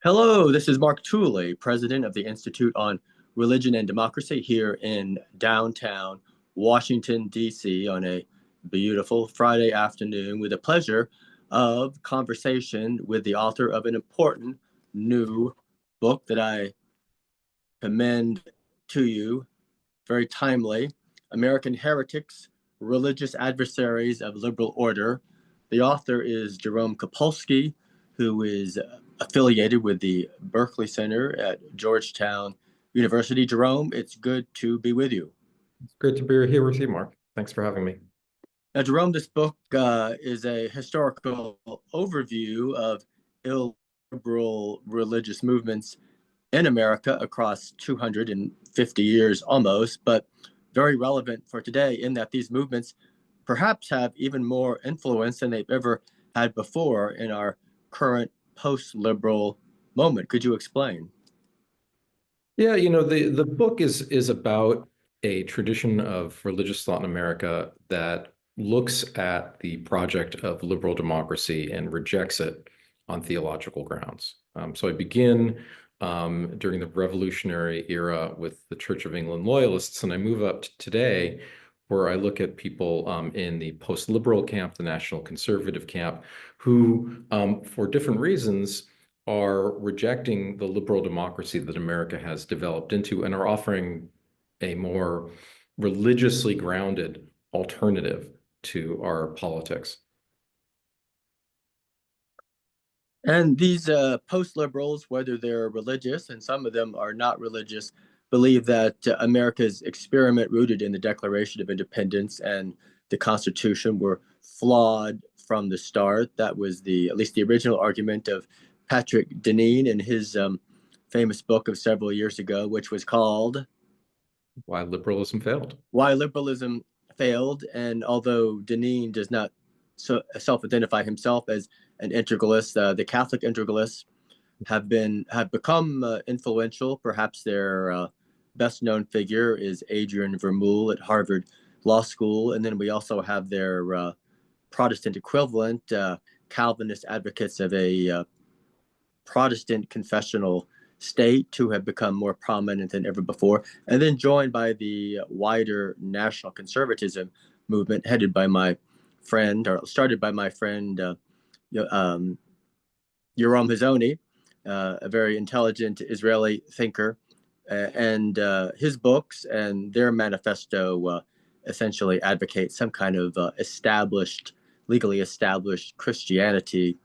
Hello, this is Mark Tooley, president of the Institute on Religion and Democracy here in downtown Washington, D.C. on a beautiful Friday afternoon with the pleasure of conversation with the author of an important new book that I commend to you, very timely, American Heretics, Religious Adversaries of Liberal Order. The author is Jerome Copulsky, who is affiliated with the Berkley Center at Georgetown University. Jerome, it's good to be with you. It's great to be here with you, Mark. Thanks for having me. Now, Jerome, this book is a historical overview of illiberal religious movements in America across 250 years almost, but very relevant for today in that these movements perhaps have even more influence than they've ever had before in our current post-liberal moment. Could you explain? Yeah, the book is about a tradition of religious thought in America that looks at the project of liberal democracy and rejects it on theological grounds. So I begin during the Revolutionary era with the Church of England loyalists, and I move up to today, where I look at people in the post-liberal camp, the national conservative camp, who, for different reasons, are rejecting the liberal democracy that America has developed into and are offering a more religiously grounded alternative to our politics. And these post-liberals, whether they're religious, and some of them are not religious, believe that America's experiment rooted in the Declaration of Independence and the Constitution were flawed from the start. That was at least the original argument of Patrick Deneen in his famous book of several years ago, which was called Why Liberalism Failed. Why Liberalism Failed. And although Deneen does not self-identify himself as an integralist, the Catholic integralists have become influential. Perhaps their best known figure is Adrian Vermeule at Harvard Law School. And then we also have their Protestant equivalent, Calvinist advocates of a Protestant confessional state, who have become more prominent than ever before, and then joined by the wider national conservatism movement headed by my friend, or started by my friend, Yoram Hazony, a very intelligent Israeli thinker, and his books and their manifesto essentially advocate some kind of legally established Christianity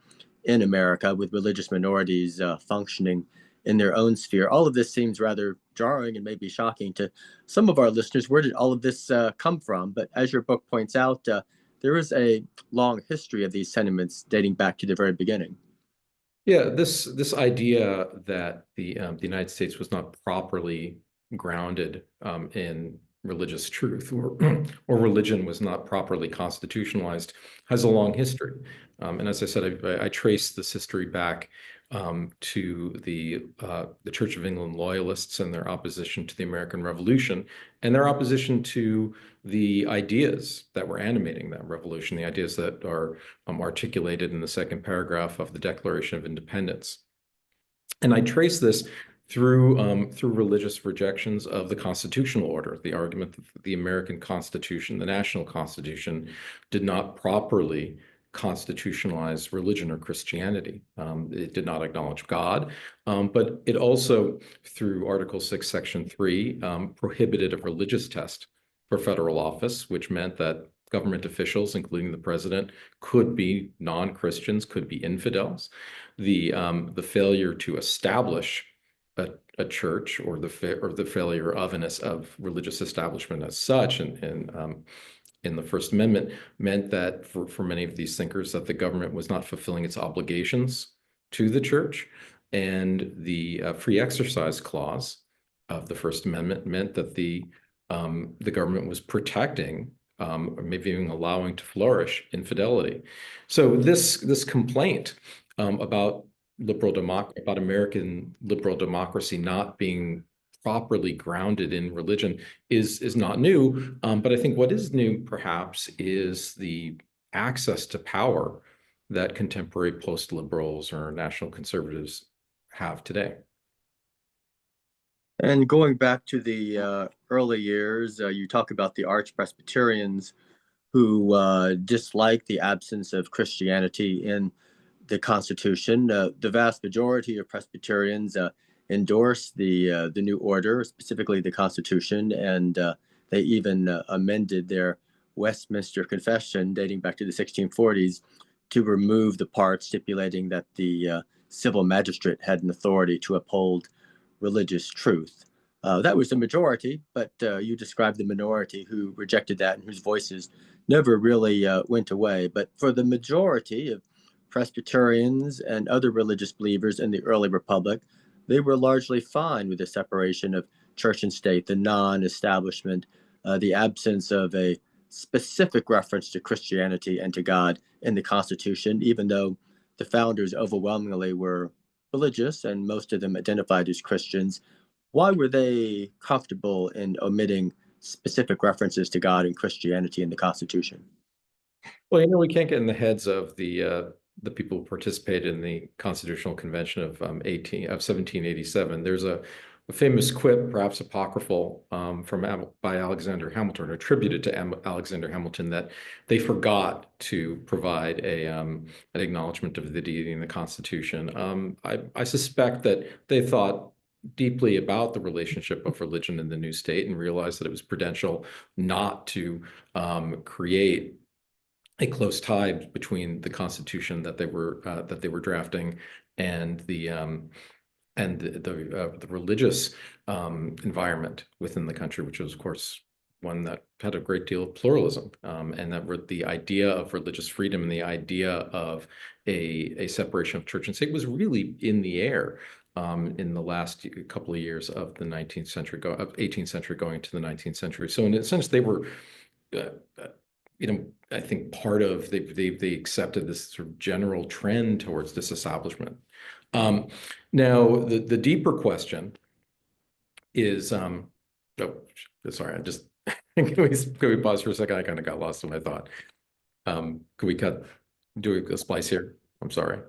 in America, with religious minorities functioning in their own sphere. All of this seems rather jarring and maybe shocking to some of our listeners. Where did all of this come from? But as your book points out, there is a long history of these sentiments dating back to the very beginning. Yeah, this idea that the United States was not properly grounded in religious truth, or religion was not properly constitutionalized, has a long history. And as I said, I trace this history back to the Church of England loyalists and their opposition to the American Revolution, and their opposition to the ideas that were animating that revolution, the ideas that are articulated in the second paragraph of the Declaration of Independence. And I trace this through religious rejections of the constitutional order, the argument that the American Constitution, the national Constitution, did not properly constitutionalize religion or Christianity. It did not acknowledge God, but it also, through Article 6, Section 3, prohibited a religious test for federal office, which meant that government officials, including the president, could be non-Christians, could be infidels. The failure to establish a church, or the failure of religious establishment as such, in the First Amendment, meant that for many of these thinkers, that the government was not fulfilling its obligations to the church. And the free exercise clause of the First Amendment meant that the government was protecting, or maybe even allowing to flourish, infidelity. So this complaint about American liberal democracy not being properly grounded in religion is not new. But I think what is new, perhaps, is the access to power that contemporary post-liberals or national conservatives have today. And going back to the early years, you talk about the arch Presbyterians who disliked the absence of Christianity in the Constitution. The vast majority of Presbyterians endorsed the new order, specifically the Constitution, and they even amended their Westminster Confession dating back to the 1640s to remove the part stipulating that the civil magistrate had an authority to uphold religious truth. That was the majority, but you described the minority who rejected that and whose voices never really went away. But for the majority of Presbyterians and other religious believers in the early republic, they were largely fine with the separation of church and state, the non-establishment, the absence of a specific reference to Christianity and to God in the Constitution, even though the founders overwhelmingly were religious and most of them identified as Christians. Why were they comfortable in omitting specific references to God and Christianity in the Constitution? Well, we can't get in the heads of the people who participated in the Constitutional Convention of 1787. There's a famous quip, perhaps apocryphal, by Alexander Hamilton, attributed to Alexander Hamilton, that they forgot to provide an acknowledgement of the deity in the Constitution. I suspect that they thought deeply about the relationship of religion in the new state and realized that it was prudential not to create a close tie between the Constitution that they were drafting and the religious environment within the country, which was, of course, one that had a great deal of pluralism, and that the idea of religious freedom and the idea of a separation of church and state was really in the air in the last couple of years of the 19th century, of 18th century going into the 19th century. So in a sense, they were, I think they accepted this sort of general trend towards disestablishment. Now, the deeper question is, sorry, I just, can we pause for a second? I kind of got lost in my thought. Can we do a splice here? I'm sorry.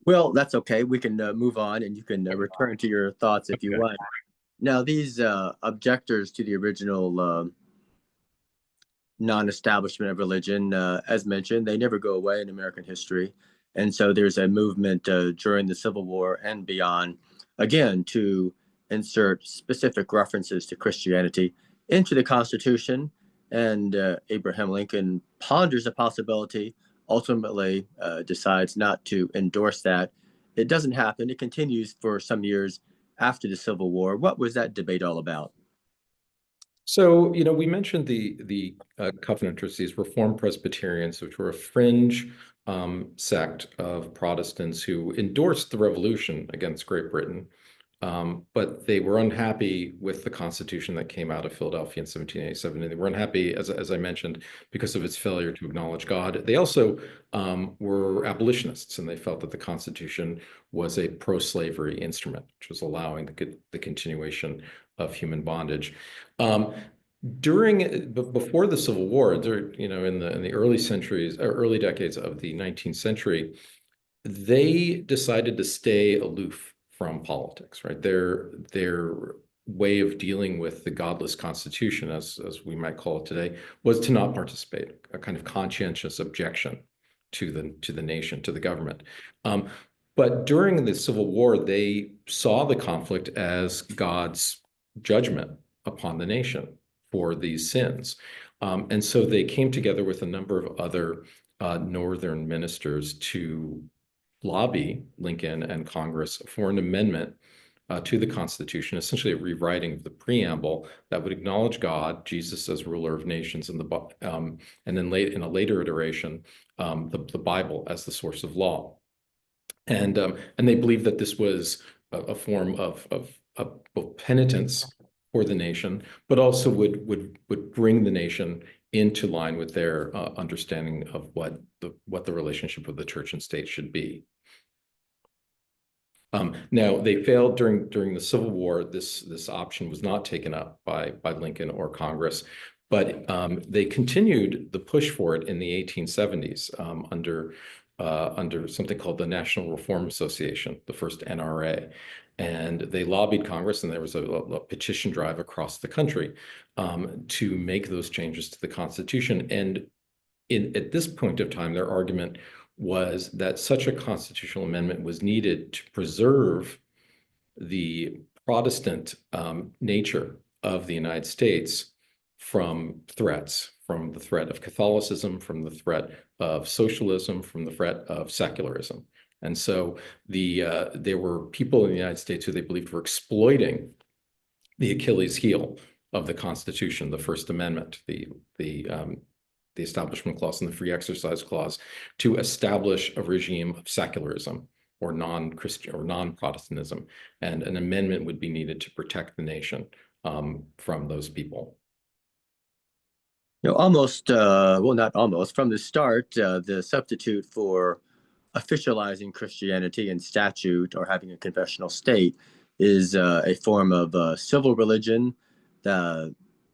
Well, that's okay. We can move on and you can return to your thoughts if you want. Now, these objectors to the original non-establishment of religion, as mentioned, they never go away in American history. And so there's a movement during the Civil War and beyond, again, to insert specific references to Christianity into the Constitution. And Abraham Lincoln ponders the possibility, ultimately decides not to endorse that. It doesn't happen. It continues for some years after the Civil War. What was that debate all about? So, we mentioned the Covenanters, these Reformed Presbyterians, which were a fringe sect of Protestants who endorsed the revolution against Great Britain, but they were unhappy with the Constitution that came out of Philadelphia in 1787, and they were unhappy, as I mentioned, because of its failure to acknowledge God. They also were abolitionists, and they felt that the Constitution was a pro-slavery instrument, which was allowing the continuation of human bondage. Before the Civil War, in the early decades of the 19th century, they decided to stay aloof from politics, right? Their way of dealing with the godless Constitution, as we might call it today, was to not participate, a kind of conscientious objection to the nation, to the government. But during the Civil War, they saw the conflict as God's judgment upon the nation for these sins. And so they came together with a number of other Northern ministers to lobby Lincoln and Congress for an amendment to the Constitution, essentially a rewriting of the preamble that would acknowledge God, Jesus as ruler of nations, and then in a later iteration, the Bible as the source of law. And they believed that this was a form of both penitence for the nation, but also would bring the nation into line with their understanding of what the relationship of the church and state should be. Now, they failed during the Civil War. This option was not taken up by Lincoln or Congress, but they continued the push for it in the 1870s under under something called the National Reform Association, the first NRA. And they lobbied Congress, and there was a petition drive across the country to make those changes to the Constitution. And at this point of time, their argument was that such a constitutional amendment was needed to preserve the Protestant nature of the United States from threats, from the threat of Catholicism, from the threat of socialism, from the threat of secularism. And so there were people in the United States who they believed were exploiting the Achilles heel of the Constitution, the First Amendment, the Establishment Clause and the Free Exercise Clause, to establish a regime of secularism or non-Christian or non-Protestantism, and an amendment would be needed to protect the nation from those people. Almost, well, not almost, from the start, the substitute for officializing Christianity in statute or having a confessional state is a form of civil religion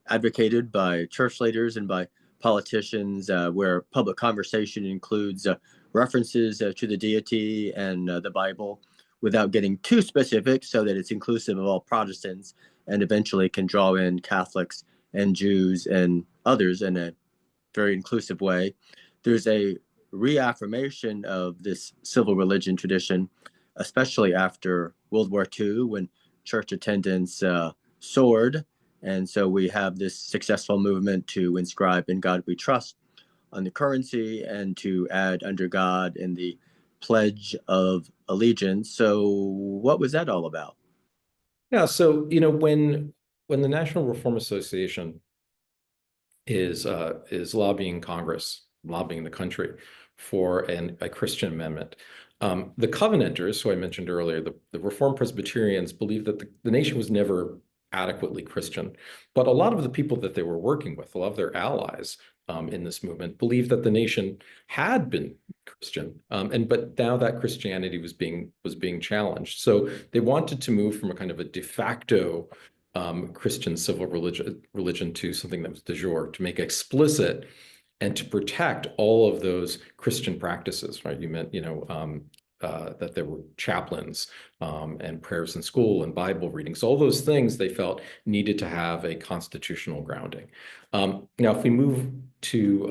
advocated by church leaders and by politicians, where public conversation includes references to the deity and the Bible without getting too specific, so that it's inclusive of all Protestants and eventually can draw in Catholics and Jews and others in a very inclusive way. There's a reaffirmation of this civil religion tradition, especially after World War II, when church attendance soared. And so we have this successful movement to inscribe "In God We Trust" on the currency and to add "Under God" in the Pledge of Allegiance. So what was that all about? Yeah, so when the National Reform Association is lobbying Congress, lobbying the country for a Christian amendment, the Covenanters, who I mentioned earlier, the Reformed Presbyterians, believed that the nation was never adequately Christian. But a lot of the people that they were working with, a lot of their allies in this movement, believed that the nation had been Christian, but now that Christianity was being challenged. So they wanted to move from a kind of a de facto Christian civil religion to something that was de jure, to make explicit and to protect all of those Christian practices, right? You meant, that there were chaplains and prayers in school and Bible readings. All those things they felt needed to have a constitutional grounding. Now, if we move to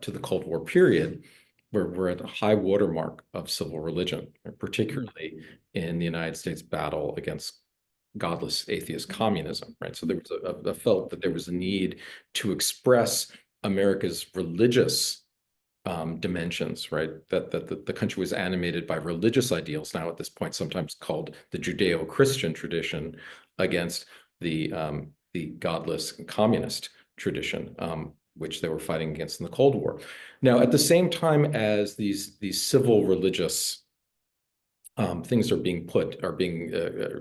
the Cold War period, where we're at a high watermark of civil religion, particularly in the United States battle against godless atheist communism, right? So there was a felt that there was a need to express America's religious dimensions, right? That the country was animated by religious ideals, now at this point sometimes called the Judeo-Christian tradition, against the godless communist tradition, which they were fighting against in the Cold War. Now, at the same time as these civil religious things are being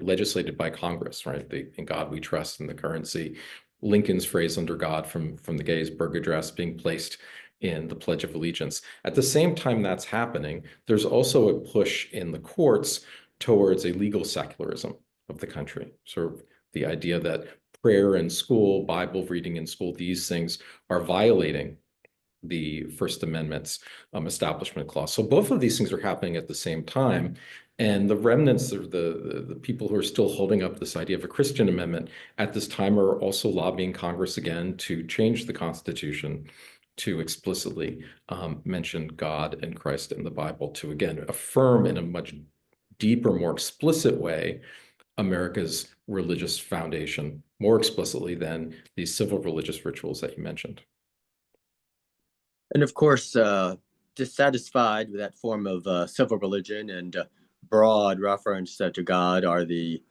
legislated by Congress, right? "In God We Trust" and the currency, Lincoln's phrase "Under God" from the Gettysburg Address being placed in the Pledge of Allegiance. At the same time that's happening, there's also a push in the courts towards a legal secularism of the country. Sort of the idea that prayer in school, Bible reading in school, these things are violating the First Amendment's Establishment Clause. So both of these things are happening at the same time. And the remnants of the people who are still holding up this idea of a Christian amendment at this time are also lobbying Congress again to change the Constitution to explicitly mention God and Christ in the Bible, to again affirm in a much deeper, more explicit way America's religious foundation, more explicitly than these civil religious rituals that you mentioned. And of course, dissatisfied with that form of civil religion and broad reference to God are the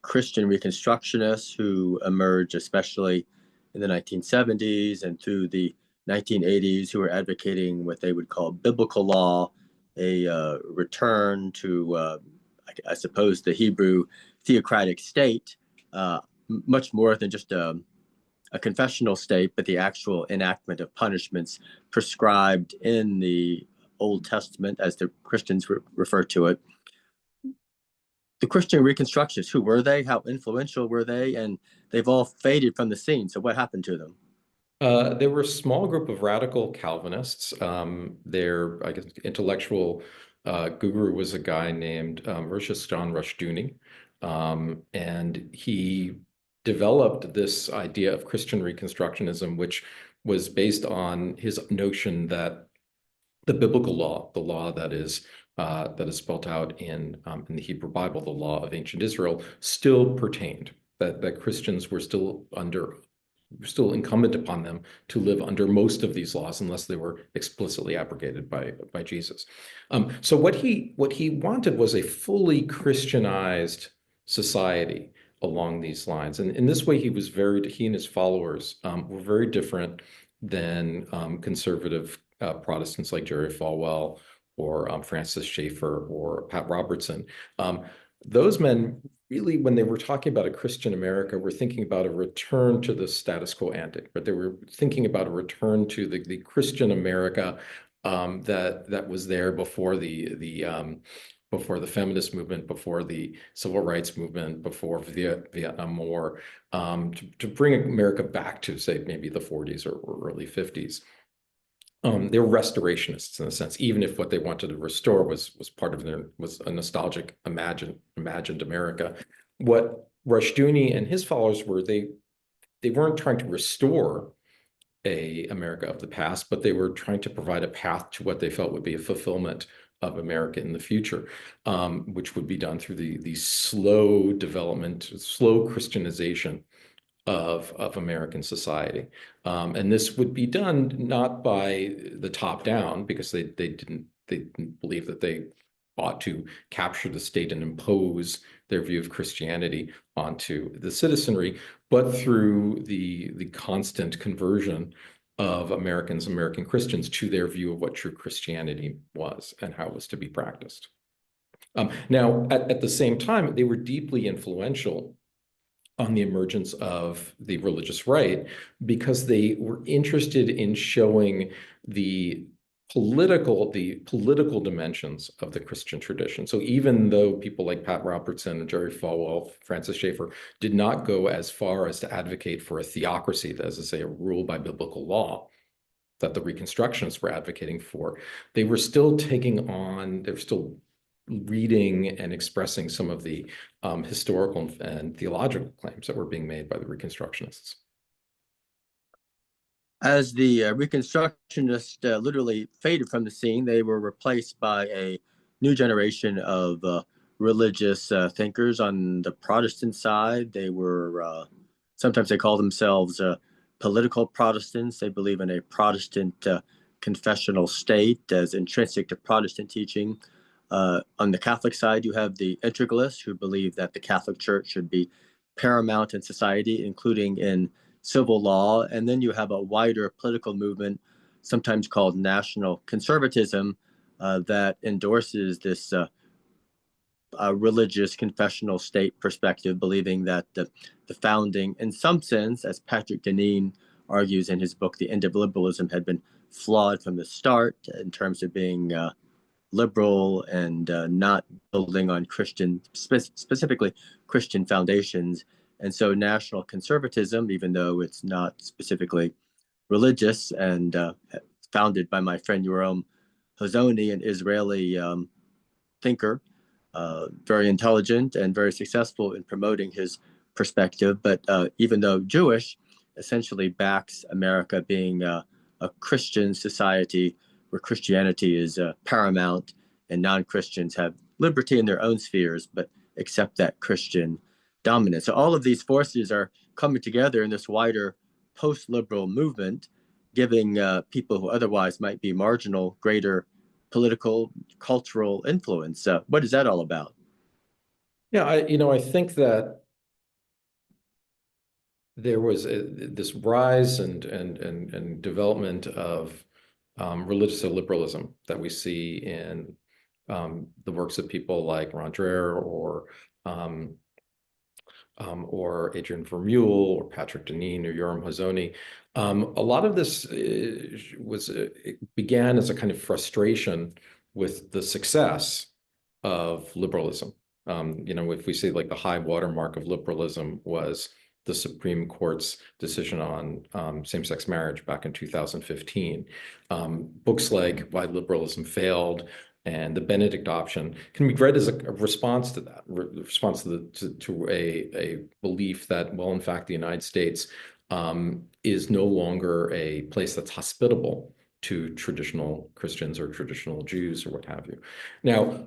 Christian Reconstructionists, who emerged especially in the 1970s and through the 1980s, who were advocating what they would call biblical law, a return to, I suppose, the Hebrew theocratic state, much more than just a confessional state, but the actual enactment of punishments prescribed in the Old Testament, as the Christians refer to it. The Christian Reconstructionists, who were they? How influential were they? And they've all faded from the scene. So what happened to them? There were a small group of radical Calvinists. Their, I guess, intellectual guru was a guy named John Rushdoony, and he developed this idea of Christian Reconstructionism, which was based on his notion that the biblical law, the law that is spelt out in the Hebrew Bible, the law of ancient Israel, still pertained. That Christians were still incumbent upon them to live under most of these laws unless they were explicitly abrogated by Jesus. So what he wanted was a fully Christianized society along these lines. And in this way, he and his followers were very different than conservative Protestants like Jerry Falwell or Francis Schaeffer or Pat Robertson. Those men really, when they were talking about a Christian America, were thinking about a return to the status quo ante, but they were thinking about a return to the Christian America that was there before the feminist movement, before the civil rights movement, before the Vietnam War, to bring America back to, say, maybe the 40s or early 50s. They were restorationists in a sense, even if what they wanted to restore was part of was a nostalgic, imagined America. What Rushdoony and his followers were, they weren't trying to restore a America of the past, but they were trying to provide a path to what they felt would be a fulfillment of America in the future, which would be done through the slow development, slow Christianization of American society. And this would be done not by the top down, because they didn't believe that they ought to capture the state and impose their view of Christianity onto the citizenry, but through the constant conversion of American Christians to their view of what true Christianity was and how it was to be practiced. Now, at the same time, they were deeply influential on the emergence of the religious right, because they were interested in showing the political dimensions of the Christian tradition. So even though people like Pat Robertson and Jerry Falwell, Francis Schaeffer, did not go as far as to advocate for a theocracy, that is to say, a rule by biblical law, that the Reconstructionists were advocating for, they were still reading and expressing some of the historical and theological claims that were being made by the Reconstructionists. As the Reconstructionists literally faded from the scene, they were replaced by a new generation of religious thinkers on the Protestant side. They were, sometimes they call themselves political Protestants. They believe in a Protestant confessional state as intrinsic to Protestant teaching. On the Catholic side, you have the integralists who believe that the Catholic Church should be paramount in society, including in civil law. And then you have a wider political movement, sometimes called national conservatism, that endorses this religious confessional state perspective, believing that the founding, in some sense, as Patrick Deneen argues in his book, The End of Liberalism, had been flawed from the start in terms of being liberal and not building on specifically Christian foundations. And so national conservatism, even though it's not specifically religious and founded by my friend Jerome Copulsky, an Israeli thinker, very intelligent and very successful in promoting his perspective, but even though Jewish, essentially backs America being a Christian society where Christianity is paramount and non-Christians have liberty in their own spheres, but accept that Christian dominance. So all of these forces are coming together in this wider post-liberal movement, giving people who otherwise might be marginal greater political, cultural influence. What is that all about? Yeah, I think that there was this rise and development of religious liberalism that we see in the works of people like Ron Dreher or Adrian Vermeule or Patrick Deneen or Yoram Hazony. A lot of this began as a kind of frustration with the success of liberalism. If we say like the high watermark of liberalism was the Supreme Court's decision on same-sex marriage back in 2015. Books like Why Liberalism Failed and The Benedict Option can be read as a response to that, response to a belief that, well, in fact, the United States is no longer a place that's hospitable to traditional Christians or traditional Jews or what have you. Now,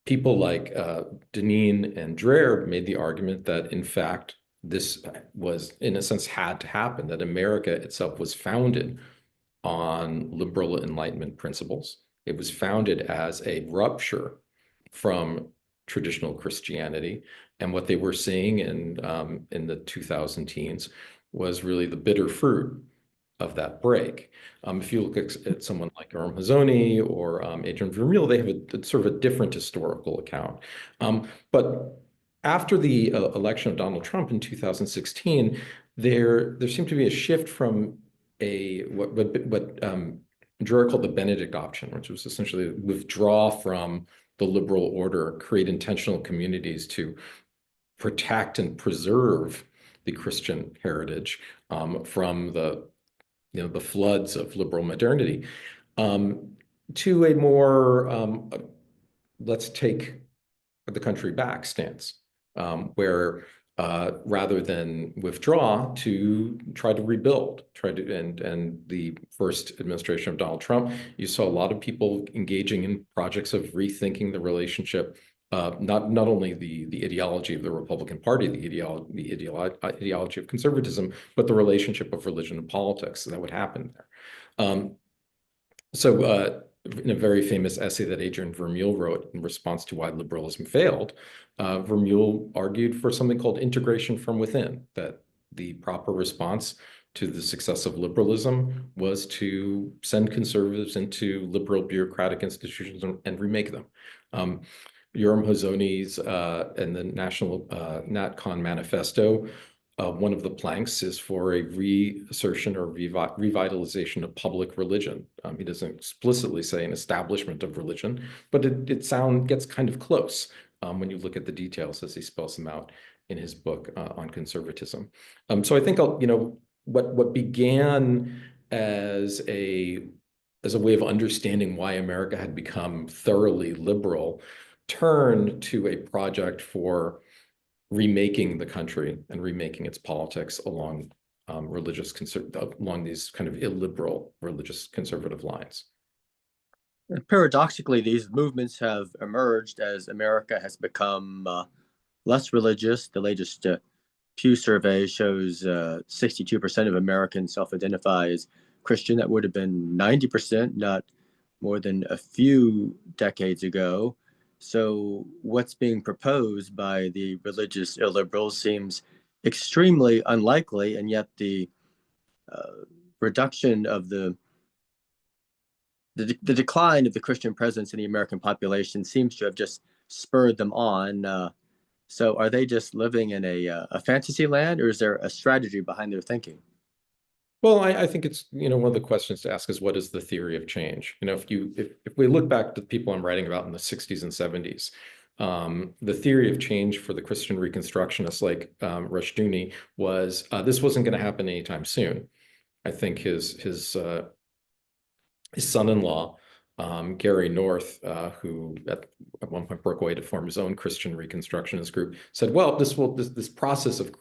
people like Deneen and Dreher made the argument that, in fact, this was, in a sense, had to happen, that America itself was founded on liberal Enlightenment principles. It was founded as a rupture from traditional Christianity. And what they were seeing in the 2000 teens was really the bitter fruit of that break. If you look at someone like Jerome Copulsky or Adrian Vermeule, they have a sort of a different historical account. But after the election of Donald Trump in 2016, there seemed to be a shift from what Dreher called the Benedict option, which was essentially withdraw from the liberal order, create intentional communities to protect and preserve the Christian heritage from the floods of liberal modernity, to a more let's take the country back stance, where rather than withdraw, to try to rebuild, and the first administration of Donald Trump, you saw a lot of people engaging in projects of rethinking the relationship, not only the ideology of the Republican Party, the ideology of conservatism, but the relationship of religion and politics that would happen there. In a very famous essay that Adrian Vermeule wrote in response to Why Liberalism Failed, Vermeule argued for something called integration from within, that the proper response to the success of liberalism was to send conservatives into liberal bureaucratic institutions and remake them. Jerome Copulsky's and the National NatCon Manifesto, one of the planks is for a reassertion or revitalization of public religion. He doesn't explicitly say an establishment of religion, but it gets kind of close when you look at the details as he spells them out in his book on conservatism. So I think what began as a way of understanding why America had become thoroughly liberal turned to a project for remaking the country and remaking its politics along along these kind of illiberal religious conservative lines. And paradoxically, these movements have emerged as America has become less religious. The latest Pew survey shows 62% of Americans self-identify as Christian. That would have been 90% not more than a few decades ago. So what's being proposed by the religious illiberals seems extremely unlikely, and yet the reduction of the decline of the Christian presence in the American population seems to have just spurred them on. So are they just living in a fantasy land, or is there a strategy behind their thinking? Well, I think it's, one of the questions to ask is, what is the theory of change? If we look back to the people I'm writing about in the 60s and 70s, the theory of change for the Christian Reconstructionists like Rushdoony was this wasn't going to happen anytime soon. I think his son-in-law, Gary North, who at one point broke away to form his own Christian Reconstructionist group, said, well, this process of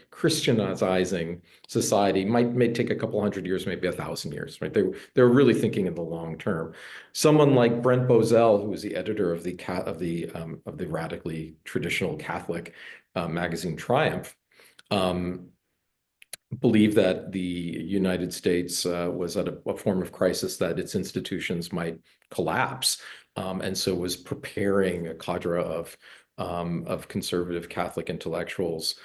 Christianizing society may take a couple hundred years, maybe 1,000 years, right? They were really thinking in the long term. Someone like Brent Bozell, who was the editor of the radically traditional Catholic magazine Triumph, believed that the United States was at a form of crisis, that its institutions might collapse, and so was preparing a cadre of conservative Catholic intellectuals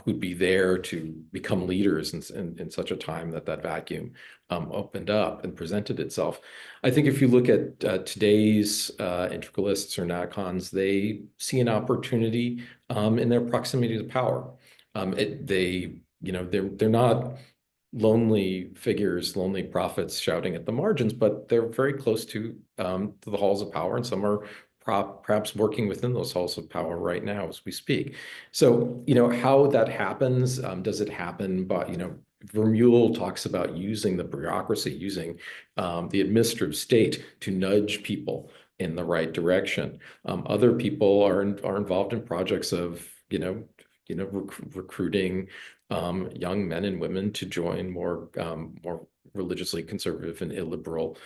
who'd be there to become leaders in such a time that vacuum opened up and presented itself. I think if you look at today's integralists or NatCons, they see an opportunity in their proximity to power. They're not lonely figures, lonely prophets shouting at the margins, but they're very close to the halls of power, and some are perhaps working within those halls of power right now as we speak. So, how that happens, does it happen by, Vermeule talks about using the bureaucracy, using the administrative state to nudge people in the right direction. Other people are involved in projects of, recruiting young men and women to join more religiously conservative and illiberal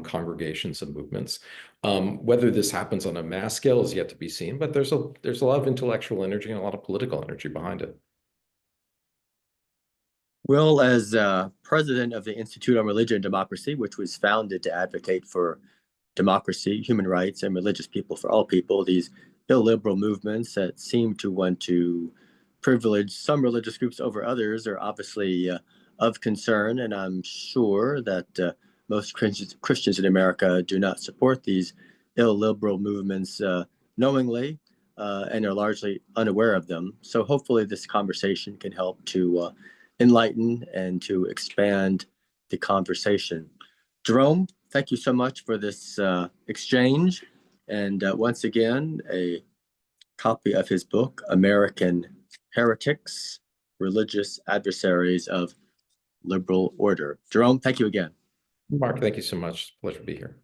congregations and movements. Whether this happens on a mass scale is yet to be seen, but there's a lot of intellectual energy and a lot of political energy behind it. Well, as president of the Institute on Religion and Democracy, which was founded to advocate for democracy, human rights, and religious people for all people, these illiberal movements that seem to want to privilege some religious groups over others are obviously of concern. And I'm sure that most Christians in America do not support these illiberal movements knowingly and are largely unaware of them. So hopefully this conversation can help to enlighten and to expand the conversation. Jerome, thank you so much for this exchange. And once again, a copy of his book, American Heretics, Religious Adversaries of Liberal Order. Jerome, thank you again. Mark, thank you so much. Pleasure to be here.